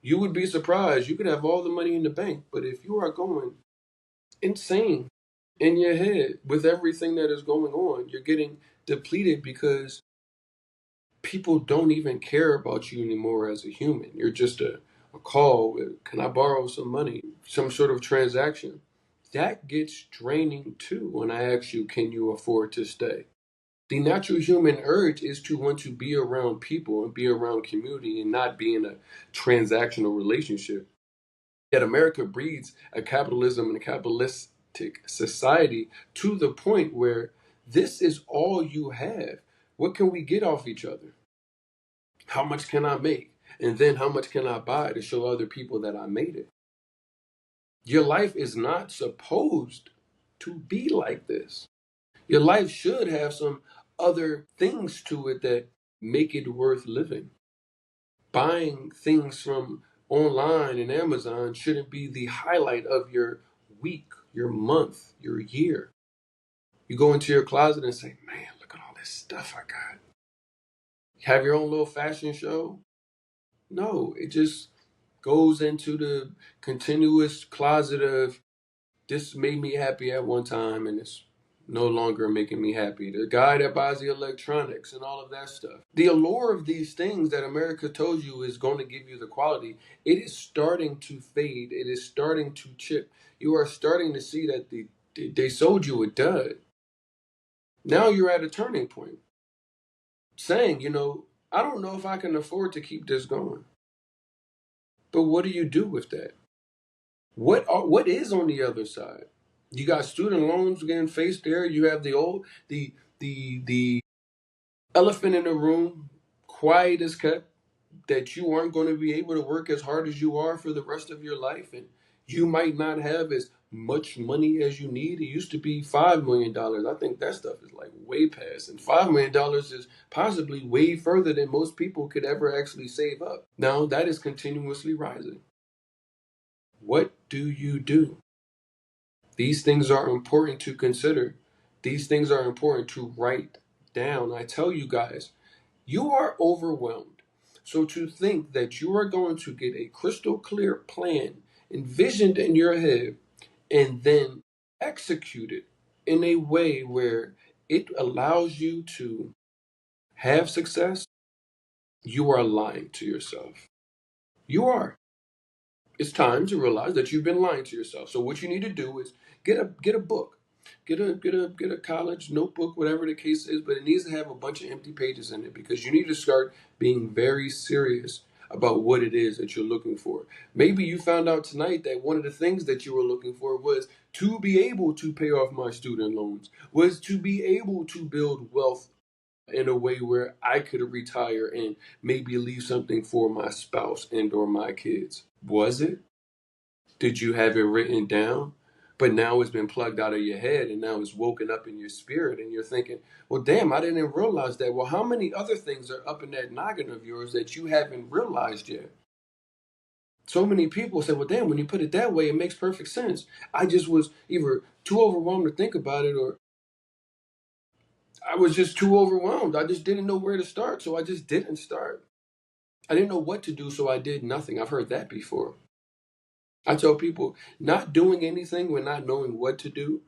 You would be surprised. You could have all the money in the bank, but if you are going insane in your head with everything that is going on, you're getting depleted because people don't even care about you anymore as a human. You're just a call with, can I borrow some money? Some sort of transaction. That gets draining too when I ask you, can you afford to stay? The natural human urge is to want to be around people and be around community and not be in a transactional relationship. Yet America breeds a capitalism and a capitalistic society to the point where this is all you have. What can we get off each other? How much can I make? And then how much can I buy to show other people that I made it? Your life is not supposed to be like this. Your life should have some other things to it that make it worth living. Buying things from online and Amazon shouldn't be the highlight of your week, your month, your year. You go into your closet and say, man, look at all this stuff I got. Have your own little fashion show? No, it just goes into the continuous closet of, this made me happy at one time and it's no longer making me happy. The guy that buys the electronics and all of that stuff. The allure of these things that America told you is going to give you the quality, it is starting to fade. It is starting to chip. You are starting to see that they sold you a dud. Now you're at a turning point saying, I don't know if I can afford to keep this going. But what do you do with that? What is on the other side? You got student loans getting faced there. You have the elephant in the room, quiet as kept, that you aren't going to be able to work as hard as you are for the rest of your life, and you might not have as much money as you need. It used to be $5 million. I think that stuff is like way past, and $5 million is possibly way further than most people could ever actually save up. Now that is continuously rising. What do you do? These things are important to consider. These things are important to write down. I tell you guys, you are overwhelmed. So to think that you are going to get a crystal clear plan envisioned in your head and then execute it in a way where it allows you to have success, you are lying to yourself. You are. It's time to realize that you've been lying to yourself. So what you need to do is get a book, get a college notebook, whatever the case is, but it needs to have a bunch of empty pages in it, because you need to start being very serious about what it is that you're looking for. Maybe you found out tonight that one of the things that you were looking for was to be able to pay off my student loans, was to be able to build wealth in a way where I could retire and maybe leave something for my spouse and or my kids. Was it? Did you have it written down? But now it's been plugged out of your head and now it's woken up in your spirit and you're thinking, well, damn, I didn't realize that. Well, how many other things are up in that noggin of yours that you haven't realized yet? So many people say, well, damn, when you put it that way, it makes perfect sense. I just was either too overwhelmed to think about it, or I was just too overwhelmed. I just didn't know where to start. So I just didn't start. I didn't know what to do. So I did nothing. I've heard that before. I tell people not doing anything when not knowing what to do,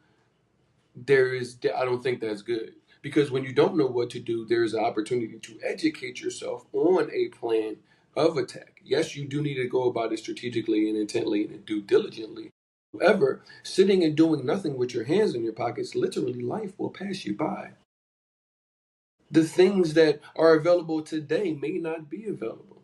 I don't think that's good. Because when you don't know what to do, there's an opportunity to educate yourself on a plan of attack. Yes, you do need to go about it strategically and intently and do diligently. However, sitting and doing nothing with your hands in your pockets, literally life will pass you by. The things that are available today may not be available.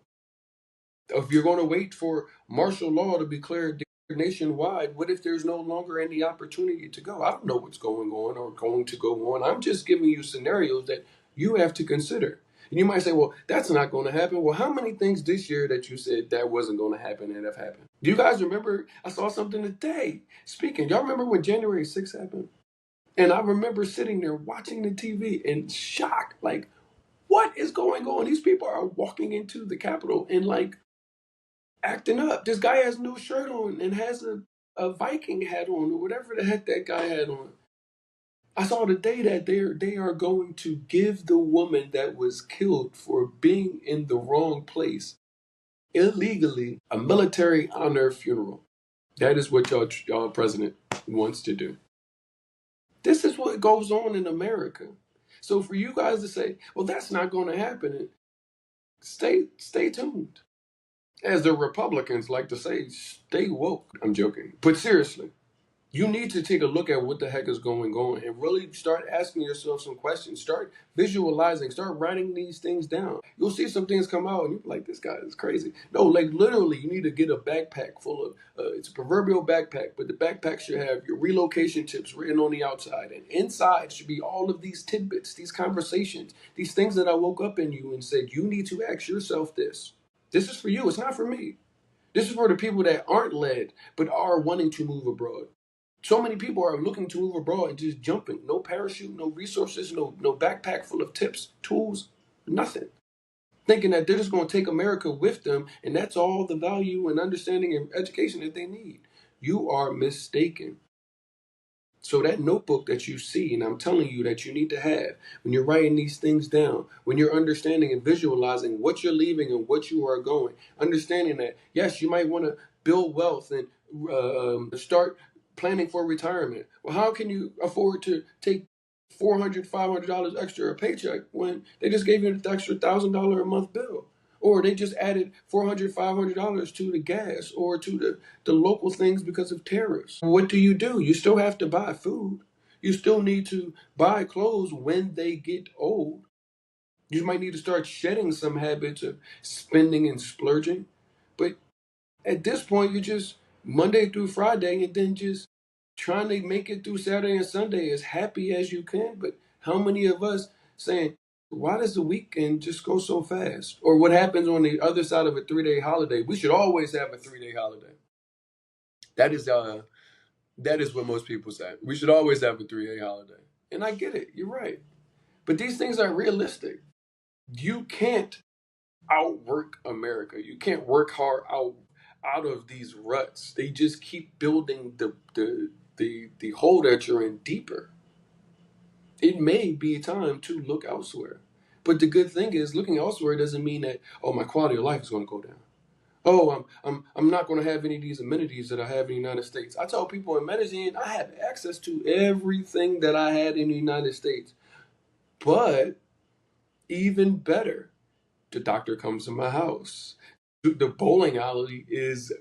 If you're going to wait for martial law to be declared nationwide, what if there's no longer any opportunity to go? I don't know what's going on or going to go on. I'm just giving you scenarios that you have to consider. And you might say, well, that's not going to happen. Well, how many things this year that you said that wasn't going to happen and have happened? Do you guys remember? I saw something today. Speaking, y'all remember when January 6th happened? And I remember sitting there watching the TV in shock, like, what is going on? These people are walking into the Capitol and like acting up. This guy has no shirt on and has a Viking hat on or whatever the heck that guy had on. I saw today that they are going to give the woman that was killed for being in the wrong place illegally a military honor funeral. That is what y'all president wants to do. This is what goes on in America. So for you guys to say, well, that's not going to happen, stay tuned. As the Republicans like to say, stay woke. I'm joking. But seriously, you need to take a look at what the heck is going on and really start asking yourself some questions. Start visualizing, start writing these things down. You'll see some things come out and you're like, this guy is crazy. No, like literally, you need to get a backpack full of, it's a proverbial backpack, but the backpack should have your relocation tips written on the outside. And inside should be all of these tidbits, these conversations, these things that I woke up in you and said, you need to ask yourself this. This is for you. It's not for me. This is for the people that aren't led, but are wanting to move abroad. So many people are looking to move abroad and just jumping. No parachute, no resources, no backpack full of tips, tools, nothing. Thinking that they're just going to take America with them and that's all the value and understanding and education that they need. You are mistaken. So that notebook that you see, and I'm telling you that you need to have when you're writing these things down, when you're understanding and visualizing what you're leaving and what you are going, understanding that, yes, you might want to build wealth and start planning for retirement. Well, how can you afford to take $400, $500 extra a paycheck when they just gave you an extra $1,000 a month bill? Or they just added $400, $500 to the gas or to the local things because of tariffs. What do? You still have to buy food. You still need to buy clothes when they get old. You might need to start shedding some habits of spending and splurging. But at this point, you're just Monday through Friday and then just trying to make it through Saturday and Sunday as happy as you can. But how many of us saying, why does the weekend just go so fast? Or what happens on the other side of a 3-day holiday? We should always have a 3-day holiday. That is that is what most people say. We should always have a 3-day holiday. And I get it. You're right. But these things are realistic. You can't outwork America. You can't work hard out of these ruts. They just keep building the hole that you're in deeper. It may be time to look elsewhere. But the good thing is looking elsewhere doesn't mean that, oh, my quality of life is going to go down. Oh, I'm not going to have any of these amenities that I have in the United States. I tell people in Medellin, I have access to everything that I had in the United States. But even better, the doctor comes to my house. The bowling alley is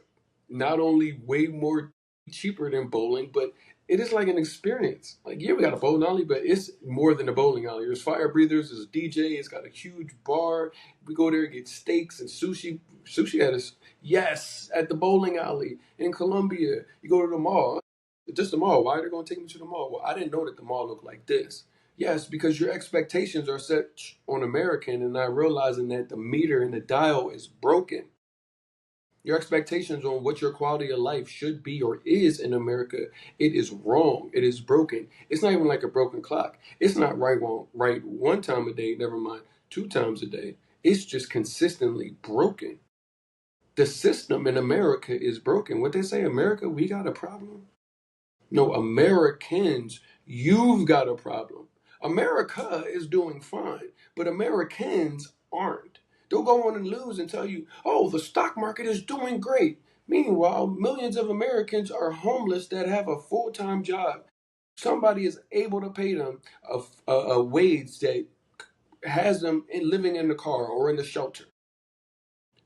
not only way more cheaper than bowling, but it is like an experience. Like, yeah, we got a bowling alley, but it's more than a bowling alley. There's fire breathers, there's a DJ, it's got a huge bar. We go there and get steaks and sushi. Sushi at us, yes, at the bowling alley in Colombia. You go to the mall, just the mall. Why are they going to take me to the mall? Well, I didn't know that the mall looked like this. Yes, because your expectations are set on American and not realizing that the meter and the dial is broken. Your expectations on what your quality of life should be or is in America, it is wrong. It is broken. It's not even like a broken clock. It's not right one time a day, never mind 2 times a day. It's just consistently broken. The system in America is broken. What they say, America, we got a problem. No, Americans, you've got a problem. America is doing fine, but Americans aren't. They'll go on and lose and tell you, oh, the stock market is doing great. Meanwhile, millions of Americans are homeless that have a full time job. Somebody is able to pay them a wage that has them living in the car or in the shelter.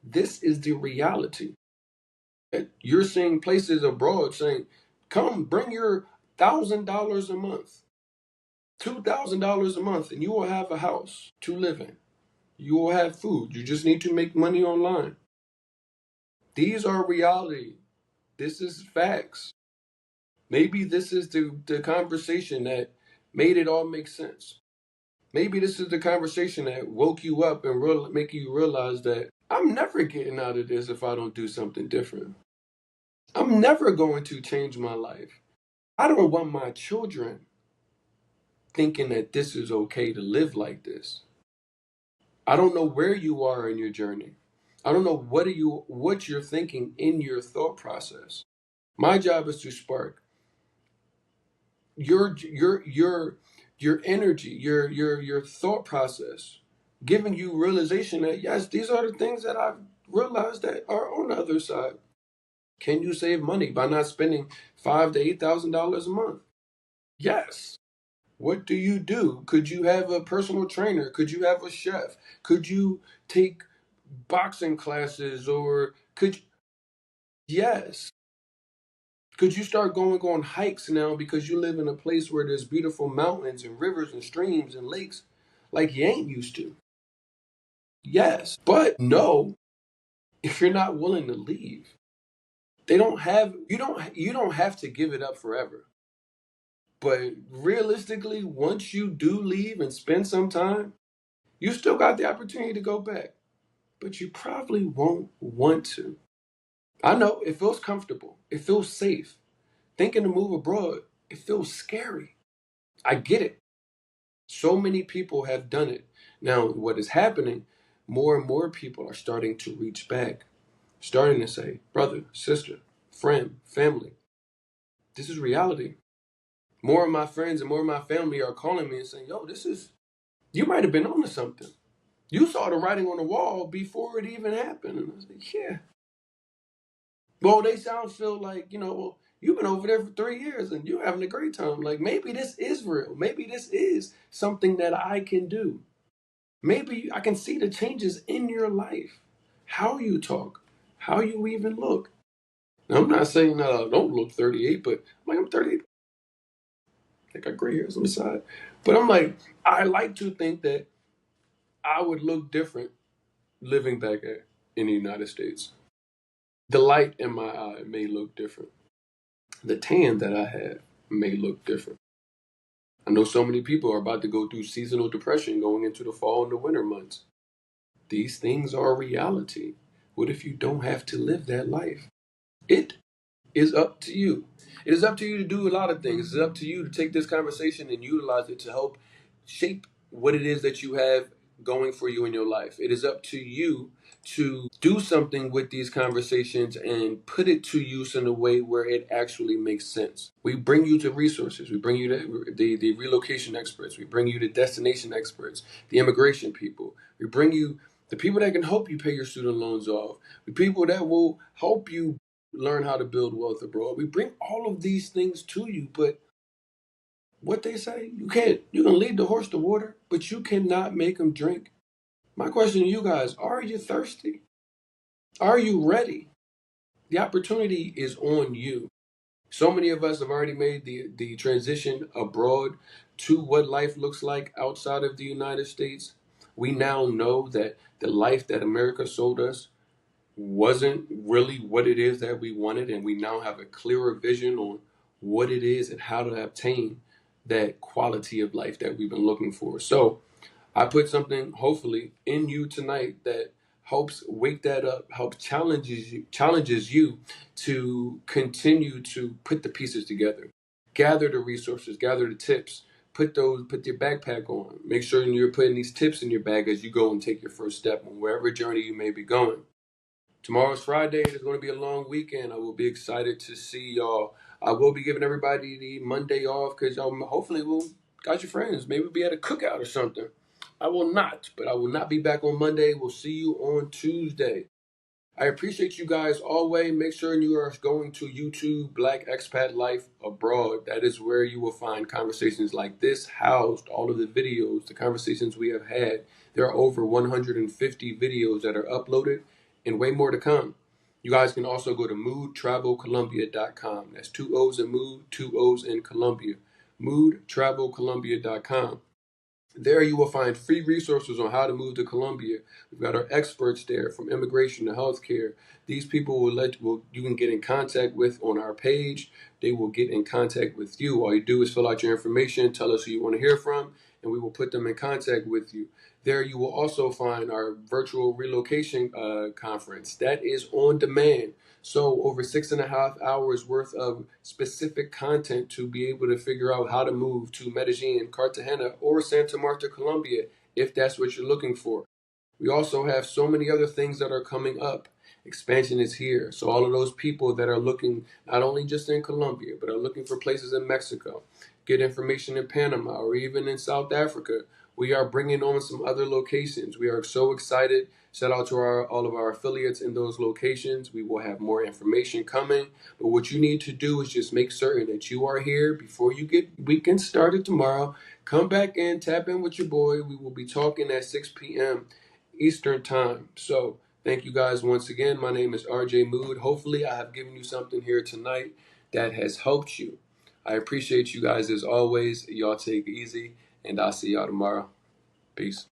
This is the reality. You're seeing places abroad saying, come bring your $1,000 a month, $2,000 a month, and you will have a house to live in. You will have food. You just need to make money online. These are reality. This is facts. Maybe this is the conversation that made it all make sense. Maybe this is the conversation that woke you up and make you realize that I'm never getting out of this if I don't do something different. I'm never going to change my life. I don't want my children thinking that this is okay to live like this. I don't know where you are in your journey. I don't know what you're thinking in your thought process. My job is to spark your energy, your thought process, giving you realization that yes, these are the things that I've realized that are on the other side. Can you save money by not spending $5,000 to $8,000 a month? Yes. What do you do? Could you have a personal trainer? Could you have a chef? Could you take boxing classes or could you, yes. Could you start going on hikes now because you live in a place where there's beautiful mountains and rivers and streams and lakes like you ain't used to? Yes. But no, if you're not willing to leave. They don't have you don't have to give it up forever. But realistically, once you do leave and spend some time, you still got the opportunity to go back. But you probably won't want to. I know it feels comfortable. It feels safe. Thinking to move abroad, it feels scary. I get it. So many people have done it. Now, what is happening, more and more people are starting to reach back, starting to say, brother, sister, friend, family, this is reality. More of my friends and more of my family are calling me and saying, yo, you might have been onto something. You saw the writing on the wall before it even happened. And I was like, yeah. Well, they sound feel like, well, you've been over there for 3 years and you're having a great time. Like maybe this is real. Maybe this is something that I can do. Maybe I can see the changes in your life. How you talk, how you even look. Now, I'm not saying don't look 38, but I'm 38. I got gray hairs on the side. But I'm like, I like to think that I would look different living in the United States. The light in my eye may look different. The tan that I have may look different. I know so many people are about to go through seasonal depression going into the fall and the winter months. These things are reality. What if you don't have to live that life? It is up to you. It is up to you to do a lot of things. It's up to you to take this conversation and utilize it to help shape what it is that you have going for you in your life. It is up to you to do something with these conversations and put it to use in a way where it actually makes sense. We bring you to resources. We bring you to the relocation experts. We bring you to destination experts, the immigration people. We bring you the people that can help you pay your student loans off, the people that will help you learn how to build wealth abroad. We bring all of these things to you, but what they say, you can lead the horse to water, but you cannot make him drink. My question to you guys, are you thirsty? Are you ready? The opportunity is on you. So many of us have already made the transition abroad to what life looks like outside of the United States. We now know that the life that America sold us wasn't really what it is that we wanted, and we now have a clearer vision on what it is and how to obtain that quality of life that we've been looking for. So I put something hopefully in you tonight that helps wake that up, helps challenges you to continue to put the pieces together, gather the resources, gather the tips, put your backpack on. Make sure you're putting these tips in your bag as you go and take your first step on wherever journey you may be going. Tomorrow's Friday. It's going to be a long weekend. I will be excited to see y'all. I will be giving everybody the Monday off because y'all hopefully will got your friends. Maybe we'll be at a cookout or something. I will not, but I will not be back on Monday. We'll see you on Tuesday. I appreciate you guys always. Make sure you are going to YouTube, Black Expat Life Abroad. That is where you will find conversations like this housed, all of the videos, the conversations we have had. There are over 150 videos that are uploaded and way more to come. You guys can also go to moodtravelcolumbia.com. That's 2 O's in mood, 2 O's in Columbia. moodtravelcolumbia.com. There you will find free resources on how to move to Colombia. We've got our experts there from immigration to healthcare. These people you can get in contact with on our page. They will get in contact with you. All you do is fill out your information, tell us who you want to hear from, and we will put them in contact with you. There you will also find our virtual relocation conference. That is on demand. So over 6.5 hours worth of specific content to be able to figure out how to move to Medellin, Cartagena, or Santa Marta, Colombia, if that's what you're looking for. We also have so many other things that are coming up. Expansion is here. So all of those people that are looking not only just in Colombia, but are looking for places in Mexico, get information in Panama or even in South Africa, we are bringing on some other locations. We are so excited. Shout out to all of our affiliates in those locations. We will have more information coming. But what you need to do is just make certain that you are here before you get weekend started tomorrow. Come back in, tap in with your boy. We will be talking at 6 p.m. Eastern Time. So thank you guys once again. My name is RJ Mood. Hopefully I have given you something here tonight that has helped you. I appreciate you guys as always. Y'all take it easy, and I'll see y'all tomorrow. Peace.